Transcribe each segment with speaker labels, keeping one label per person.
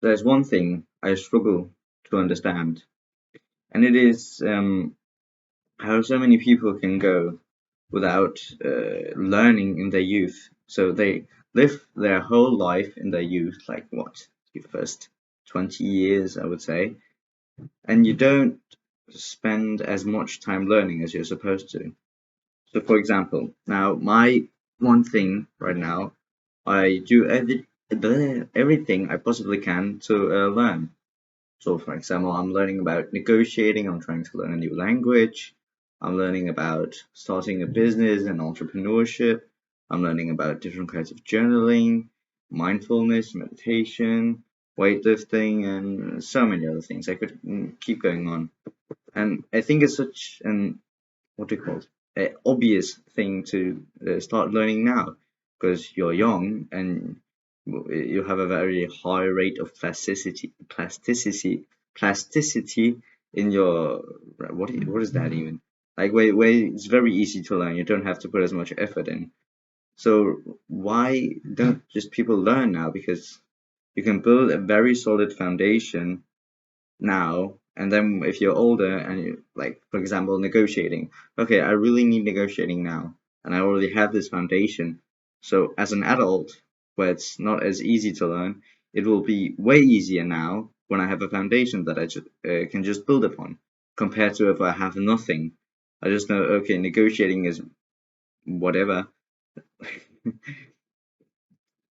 Speaker 1: there's one thing I struggle to understand, and it is how so many people can go without learning in their youth. So they live their whole life in their youth, like what, your first 20 years, I would say, and you don't spend as much time learning as you're supposed to. So, for example, now my one thing right now, I do everything I possibly can to learn. So, for example, I'm learning about negotiating, I'm trying to learn a new language, I'm learning about starting a business and entrepreneurship, I'm learning about different kinds of journaling, mindfulness, meditation, weightlifting, and so many other things. I could keep going on. And I think it's such an, what do you call it, a obvious thing to start learning now because you're young and you have a very high rate of plasticity in your, what is that even, like where it's very easy to learn, you don't have to put as much effort in. So why don't just people learn now? Because you can build a very solid foundation now, and then if you're older and you, like, for example, negotiating, okay, I really need negotiating now and I already have this foundation. So as an adult where it's not as easy to learn, it will be way easier now when I have a foundation that I can just build upon, compared to if I have nothing. I just know, okay, negotiating is whatever.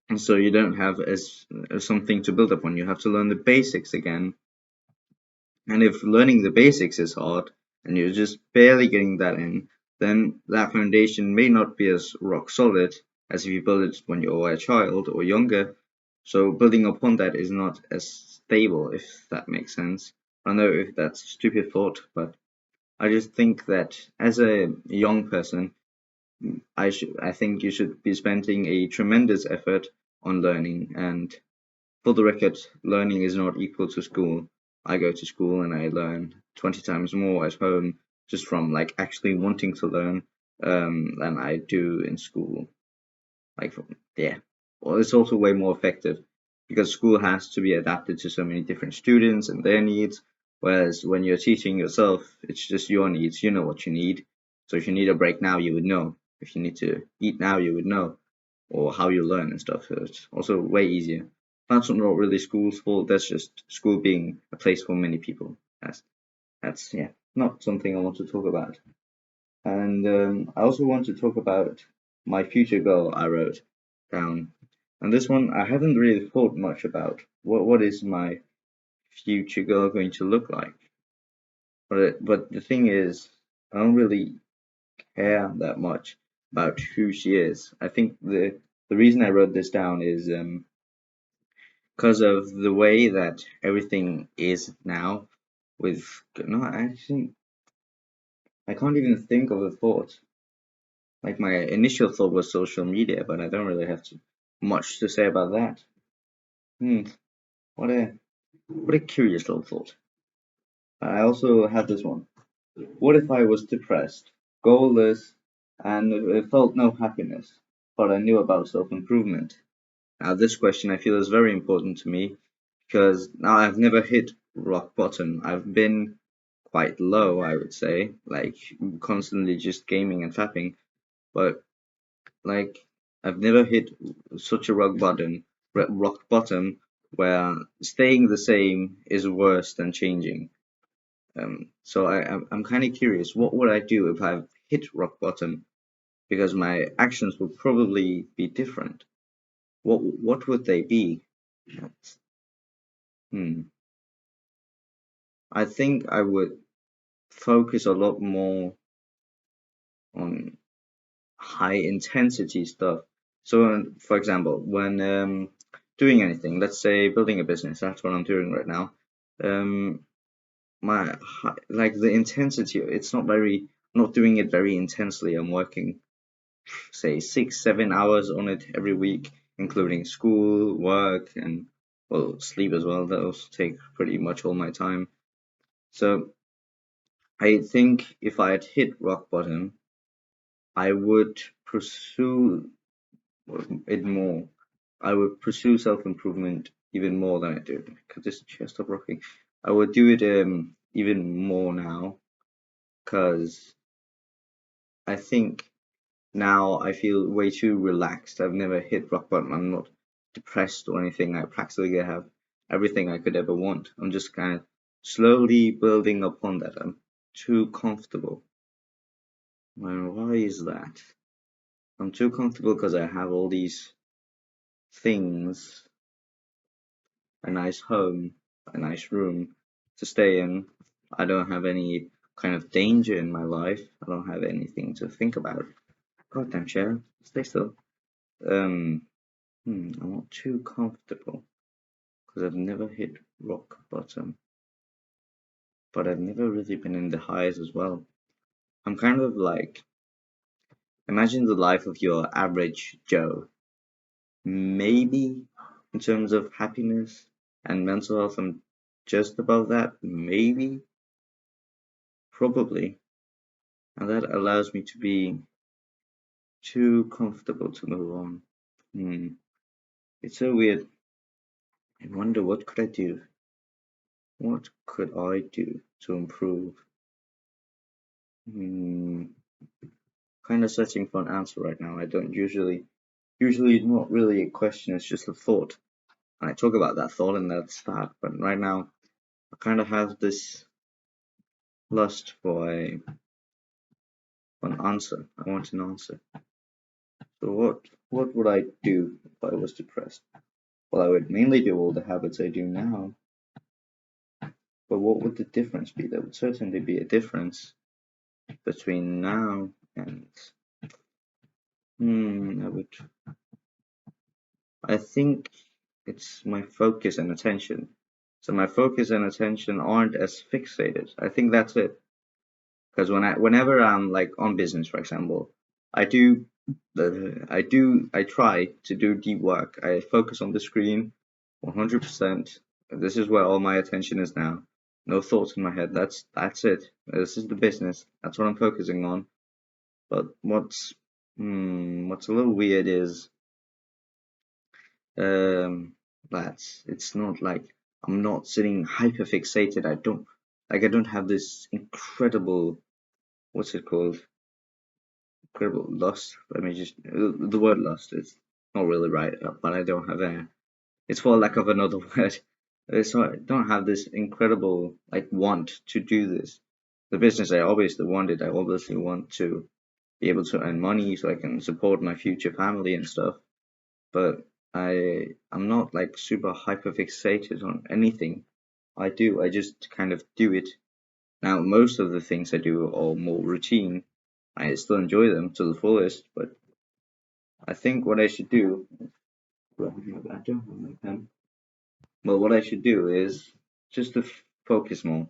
Speaker 1: And so you don't have as something to build upon, you have to learn the basics again. And if learning the basics is hard and you're just barely getting that in, then that foundation may not be as rock solid as if you build it when you're a child or younger. So building upon that is not as stable, if that makes sense. I know if that's a stupid thought, but I just think that as a young person, I think you should be spending a tremendous effort on learning. And for the record, learning is not equal to school. I go to school and I learn 20 times more at home just from like actually wanting to learn than I do in school. Like, yeah. Well, it's also way more effective because school has to be adapted to so many different students and their needs. Whereas when you're teaching yourself, it's just your needs. You know what you need. So if you need a break now, you would know. If you need to eat now, you would know, or how you learn and stuff. So it's also way easier. That's not really school's fault. That's just school being a place for many people. That's yeah, not something I want to talk about. And I also want to talk about my future goal I wrote down. And this one I haven't really thought much about. What is my future goal going to look like? But the thing is, I don't really care that much about who she is. I think the reason I wrote this down is because of the way that everything is now. With no, actually, I can't even think of a thought. Like my initial thought was social media, but I don't really have much to say about that. Hmm, what a curious little thought. I also had this one. What if I was depressed, goalless, and felt no happiness, but I knew about self-improvement? Now, this question I feel is very important to me because now I've never hit rock bottom. I've been quite low, I would say, like constantly just gaming and fapping, but like I've never hit such a rock bottom where staying the same is worse than changing. So I'm kind of curious, what would I do if I've hit rock bottom? Because my actions would probably be different. What would they be? Hmm. I think I would focus a lot more on high intensity stuff. So, for example, when doing anything, let's say building a business, that's what I'm doing right now. Um, like the intensity, it's not very, I'm not doing it very intensely. I'm working, say, 6, 7 hours on it every week, including school, work, and well, sleep as well. That also take pretty much all my time. So I think if I had hit rock bottom, I would pursue it more. I would pursue self-improvement even more than I do. Could this chair stop rocking? I would do it even more now, because I think now I feel way too relaxed. I've never hit rock bottom. I'm not depressed or anything. I practically have everything I could ever want. I'm just kind of slowly building upon that. I'm too comfortable. And why is that? I'm too comfortable because I have all these things, a nice home, a nice room to stay in. I don't have any kind of danger in my life. I don't have anything to think about. Goddamn chair, stay still. Um, I'm not too comfortable because I've never hit rock bottom, but I've never really been in the highs as well. I'm kind of like, imagine the life of your average Joe. Maybe in terms of happiness and mental health, I'm just above that. Maybe, probably. And that allows me to be too comfortable to move on. Hmm. It's so weird. I wonder, what could I do? What could I do to improve? Hmm. Kind of searching for an answer right now. I don't usually it's not really a question, it's just a thought. And I talk about that thought and that's that. But right now I kind of have this lust for an answer. I want an answer. So what would I do if I was depressed? Well, I would mainly do all the habits I do now. But what would the difference be? There would certainly be a difference between now and I think it's my focus and attention. So my focus and attention aren't as fixated. I think that's it. Because whenever I'm like on business, for example, I do I try to do deep work. I focus on the screen 100%. This is where all my attention is now. No thoughts in my head. That's it. This is the business. That's what I'm focusing on. But what's a little weird is that's it's not like I'm not sitting hyper fixated. I don't have this incredible, what's it called? Incredible lust. Let me just the word lust is not really right, but I don't have a. It's for lack of another word. So I don't have this incredible like want to do this. The business I obviously wanted. I obviously want to be able to earn money so I can support my future family and stuff. But I'm not like super hyper fixated on anything I do. I just kind of do it. Now most of the things I do are more routine. I still enjoy them to the fullest, but I think what I should do, well, I don't have my pen. Well, what I should do is just to focus more,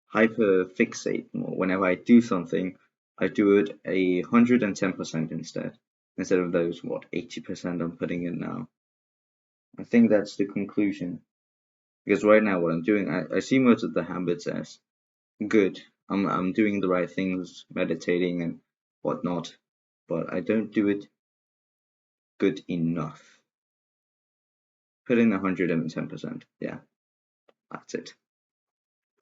Speaker 1: hyper fixate more. Whenever I do something, I do it 110% instead of those 80% I'm putting in now. I think that's the conclusion. Because right now, what I'm doing, I see most of the habits as good. I'm doing the right things, meditating and whatnot, but I don't do it good enough. Put in 110%. Yeah, that's it.